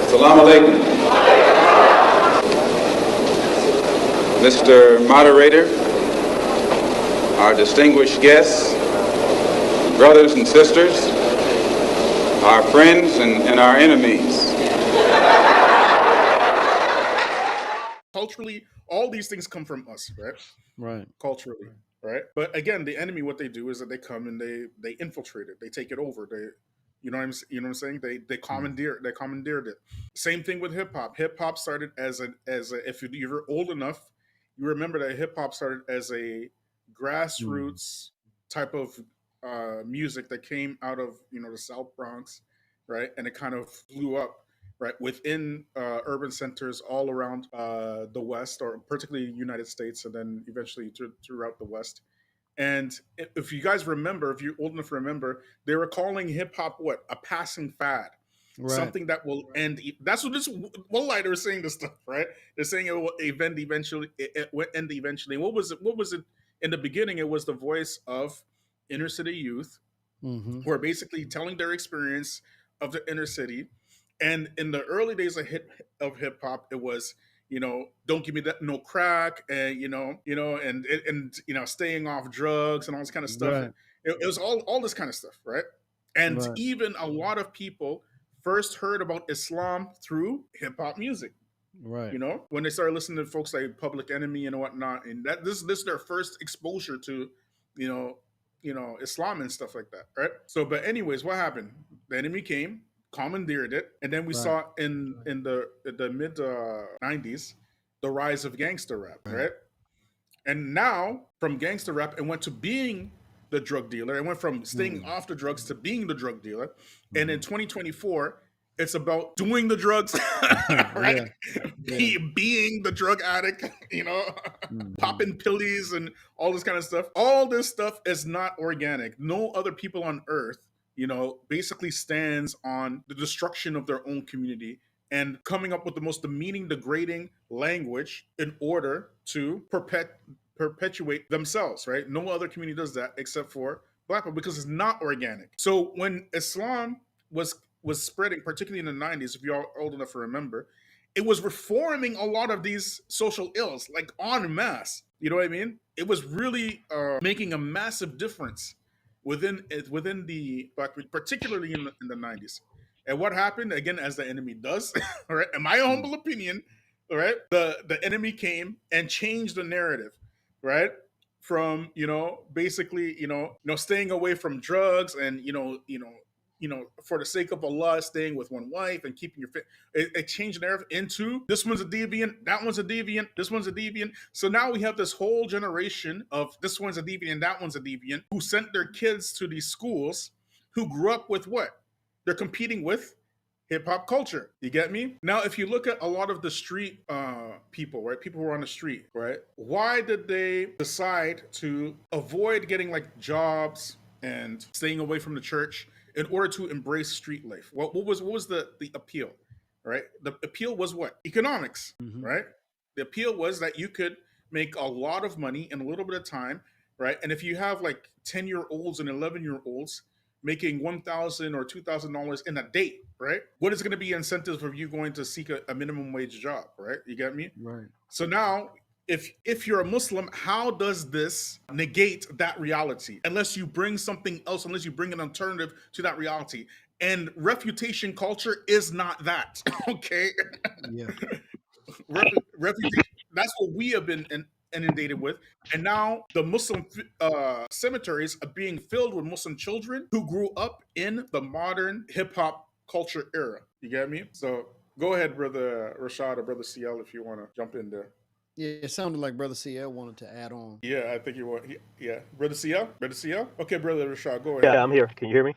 Assalamu alaikum. Mr. Moderator, our distinguished guests, brothers and sisters, our friends and our enemies. Culturally, all these things come from us, right? Right. Culturally, right? But again, the enemy, what they do is that they come and they infiltrate it, they take it over, you know what I'm saying? They commandeered it. Same thing with hip hop. Hip hop started as a if you're old enough, you remember that hip hop started as a grassroots type of music that came out of the South Bronx, right? And it kind of blew up right within urban centers all around the West, or particularly United States, and then eventually throughout the West. And if you guys remember, if you're old enough to remember, they were calling hip hop what? A passing fad. Right. Something that will end. That's what this Lighter is saying. This stuff, right? They're saying it will end eventually. It will end eventually. What was it? What was it in the beginning? It was the voice of inner city youth who are basically telling their experience of the inner city. And in the early days of hip hop, it was don't give me that no crack, and staying off drugs and all this kind of stuff. Right. It was all this kind of stuff, right? And Right. even a lot of people first heard about Islam through hip hop music. Right. When they started listening to folks like Public Enemy and whatnot, and that this is their first exposure to, Islam and stuff like that, right? So, but anyways, what happened? The enemy came, commandeered it, and then we Right. saw in the mid '90s the rise of gangster rap, right? And now from gangster rap, it went to being the drug dealer. It went from staying off the drugs to being the drug dealer. And in 2024, it's about doing the drugs, right? Being the drug addict, popping pillies and all this kind of stuff. All this stuff is not organic. No other people on earth, basically stands on the destruction of their own community and coming up with the most demeaning, degrading language in order to perpetuate themselves, right? No other community does that except for Black people, because it's not organic. So when Islam was spreading, particularly in the '90s, if you're old enough to remember, it was reforming a lot of these social ills, like en masse. You know what I mean? It was really making a massive difference within the Black community, particularly in the '90s. And what happened, again, as the enemy does, all right, in my humble opinion, all right, the enemy came and changed the narrative, right? From basically staying away from drugs and for the sake of Allah, staying with one wife and keeping your it changed the narrative into this one's a deviant, that one's a deviant, this one's a deviant. So now we have this whole generation of this one's a deviant, that one's a deviant, who sent their kids to these schools, who grew up with what? They're competing with hip hop culture. You get me? Now, if you look at a lot of the street people, right? People who are on the street, right? Why did they decide to avoid getting like jobs and staying away from the church in order to embrace street life? What was the appeal, right? The appeal was what? Economics, right? The appeal was that you could make a lot of money in a little bit of time, right? And if you have like 10-year-olds and 11-year-olds making $1,000 or $2,000 in a day, right? What is going to be incentive for you going to seek a minimum wage job, right? You get me? Right. So now, if you're a Muslim, how does this negate that reality? Unless you bring something else, unless you bring an alternative to that reality. And refutation culture is not that, okay? Yeah. Refutation, that's what we have been inundated with. And now the Muslim cemeteries are being filled with Muslim children who grew up in the modern hip hop culture era. You get me? So go ahead, Brother Rashad or Brother CL, if you want to jump in there. Yeah, it sounded like Brother CL wanted to add on. Yeah, I think you want. Yeah, Brother CL? Brother CL? Okay, Brother Rashad, go ahead. Yeah, I'm here. Can you hear me?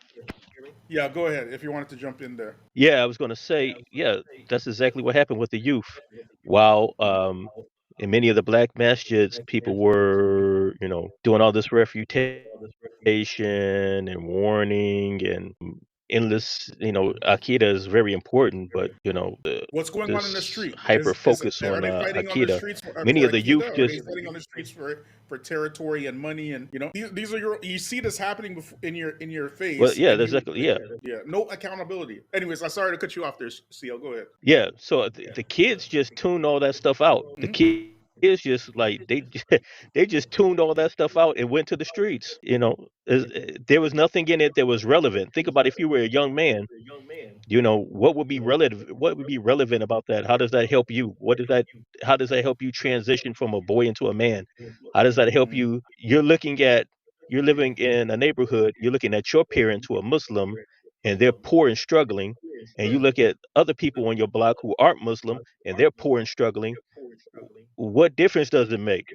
Yeah, go ahead if you wanted to jump in there. Yeah, I was going to say, that's exactly what happened with the youth. While in many of the black masjids, people were, doing all this refutation and warning and endless, Akita is very important, but What's going on in the this street? hyper focus Are on they fighting on the Akita. streets Many for of the youth Akita? Or are they just fighting on the streets for territory and money? And these are you see this happening in your well, face, yeah, and that's exactly, yeah. no accountability. Anyways, I'm sorry to cut you off there, CL. Go ahead. Yeah, so the kids just tuned all that stuff out. The Mhm. kids just like they just tuned all that stuff out and went to the streets. There was nothing in it that was relevant. Think about if you were a young man, what would be relative? What would be relevant about that? How does that help you? What does that? How does that help you transition from a boy into a man? How does that help Mhm. you? You're living in a neighborhood. You're looking at your parents who are Muslim, and they're poor and struggling, and you look at other people on your block who aren't Muslim and they're poor and struggling. What difference does it make?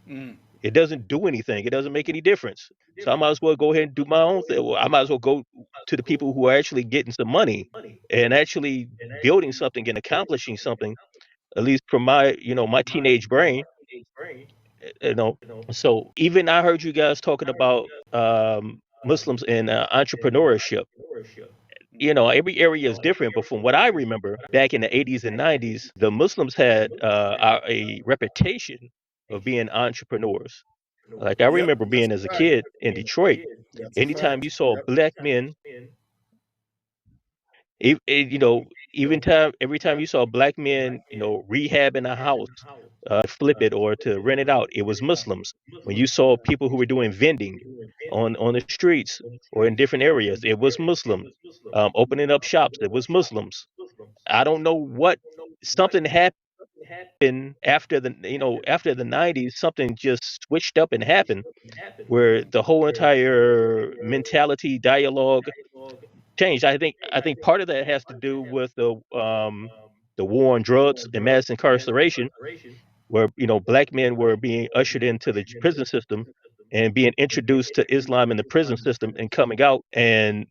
Mhm. It doesn't do anything. It doesn't make any difference. So I might as well go ahead and do my own thing. Well, I might as well go to the people who are actually getting some money and actually building something and accomplishing something, at least from my teenage brain. You know. So even I heard you guys talking about Muslims and entrepreneurship. Every area is different, but from what I remember back in the 80s and 90s, the Muslims had a reputation of being entrepreneurs. Like I Yep, remember that's being a as a fact. kid in Detroit, That's a anytime you fact. saw Yep. black men, every time you saw black men, rehabbing a house, flip it or to rent it out, it was Muslims. When you saw people who were doing vending on the streets or in different areas, it was Muslims. Opening up shops, it was Muslims. I don't know what something happened after the 90s. Something just switched up and happened where the whole entire mentality dialogue changed. I think part of that has to do with the war on drugs and mass incarceration, where black men were being ushered into the prison system and being introduced to Islam in the prison system and coming out, and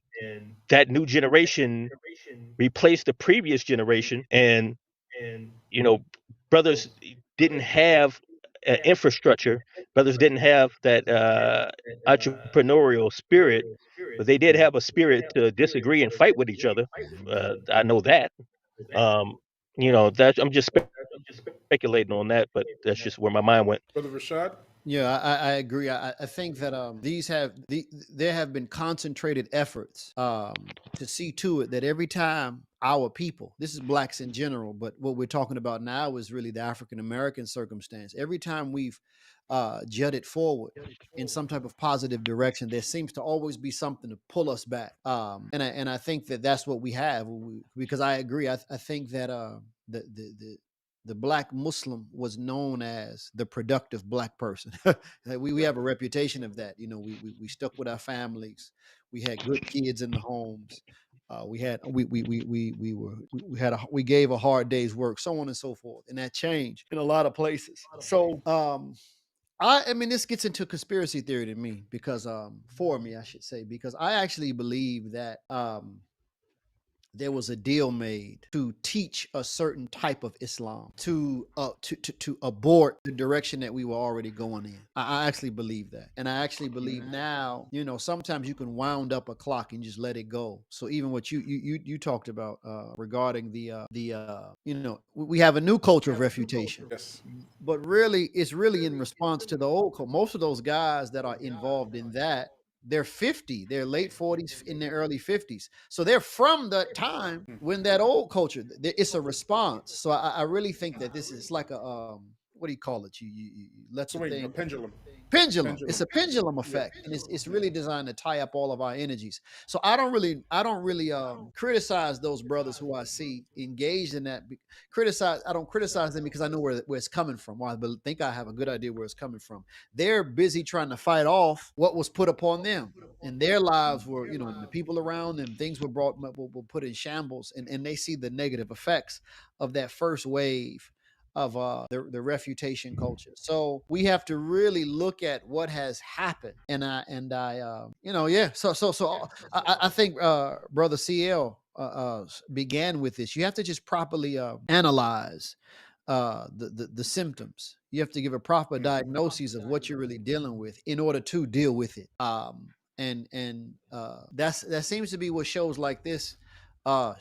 that new generation replaced the previous generation, and you know brothers didn't have infrastructure. Brothers didn't have that entrepreneurial spirit, but they did have a spirit to disagree and fight with each other. I know that. um that I'm just speculating on that, but that's just where my mind went. Brother Rashad. Yeah, I agree. I think that there have been concentrated efforts to see to it that every time our people, this is blacks in general, but what we're talking about now is really the African American circumstance. Every time we've jutted forward in some type of positive direction, there seems to always be something to pull us back. And I think that that's what we have, because I agree. I think that the black Muslim was known as the productive black person. we have a reputation of that. We stuck with our families. We had good kids in the homes. We had we gave a hard day's work, so on and so forth, and that changed in a lot of places. So I mean, this gets into conspiracy theory to me, because for me, I should say, because I actually believe that there was a deal made to teach a certain type of Islam to abort the direction that we were already going in. I actually believe that, and I actually believe now. Sometimes you can wound up a clock and just let it go. So even what you talked about regarding we have a new culture of refutation, Yes. but really it's really in response to the old culture. Most of those guys that are involved in that, they're 50, they're late 40s, in their early 50s. So they're from that time when that old culture, it's a response. So I really think that this is like a, what do you call it? You let the Swing, a thing, pendulum. pendulum. It's Pendulum. a pendulum Yeah. effect, and it's really designed to tie up all of our energies. So I don't really criticize those brothers who I see engaged in that. I don't criticize them because I know where it's coming from. Well, I think I have a good idea where it's coming from. They're busy trying to fight off what was put upon them, and their lives were, the people around them, things were put in shambles, and they see the negative effects of that first wave of the refutation culture. So we have to really look at what has happened, yeah. So I think brother CL began with this. You have to just properly analyze the symptoms. You have to give a proper diagnosis of what you're really dealing with in order to deal with it. That seems to be what shows like this are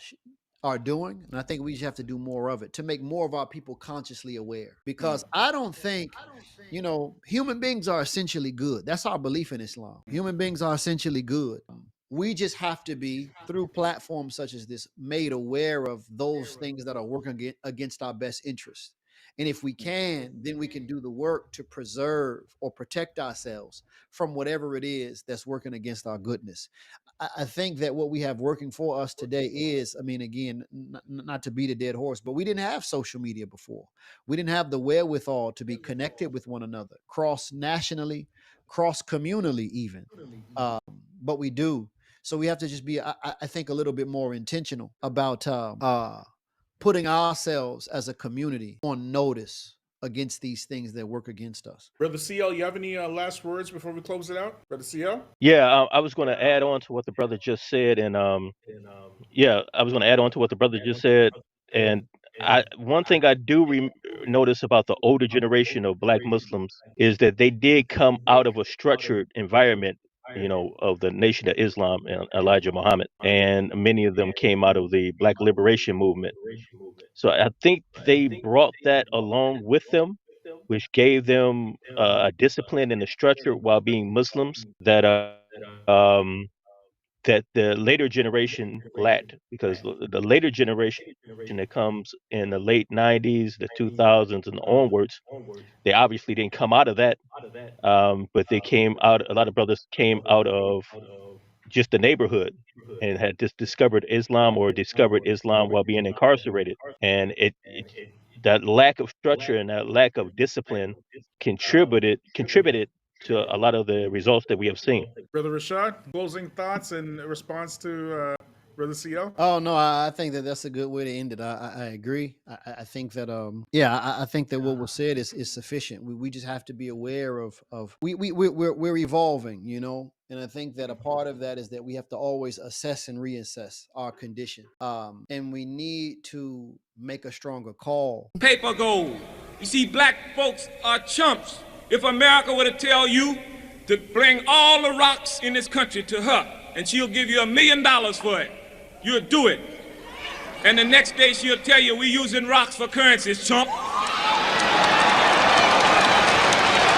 doing, and I think we just have to do more of it to make more of our people consciously aware. Because I don't think, human beings are essentially good. That's our belief in Islam. Human beings are essentially good. We just have to be, through platforms such as this, made aware of those things that are working against our best interests. And if we can, then we can do the work to preserve or protect ourselves from whatever it is that's working against our goodness. I think that what we have working for us today is, again, not to beat a dead horse, but we didn't have social media before. We didn't have the wherewithal to be connected with one another, cross nationally, cross communally, even. But we do. So we have to just be, I think, a little bit more intentional about putting ourselves as a community on notice against these things that work against us. Brother CL, you have any last words before we close it out? Brother CL? Yeah, I was going to add on to what the brother just said, and I was going to add on to what the brother just said, and one thing I do notice about the older generation of Black Muslims is that they did come out of a structured environment, of the Nation of Islam and Elijah Muhammad, and many of them came out of the Black Liberation Movement. So I think they brought that along with them, which gave them a discipline and a structure while being Muslims um, that the later generation lacked, because the later generation that comes in the late 90s, the 2000s, and onwards, they obviously didn't come out of that, but they came out. A lot of brothers came out of just the neighborhood and had just discovered Islam or discovered Islam while being incarcerated, and that lack of structure and that lack of discipline contributed to a lot of the results that we have seen. Brother Rashad, closing thoughts in response to Brother CL? Oh no, I think that that's a good way to end it. I agree. I think that I think that what was said is sufficient. We just have to be aware of we're evolving, and I think that a part of that is that we have to always assess and reassess our condition, and we need to make a stronger call. Paper gold. You see, Black folks are chumps. If America were to tell you to bring all the rocks in this country to her, and she'll give you $1 million for it, you'll do it. And the next day she'll tell you we're using rocks for currencies, chump.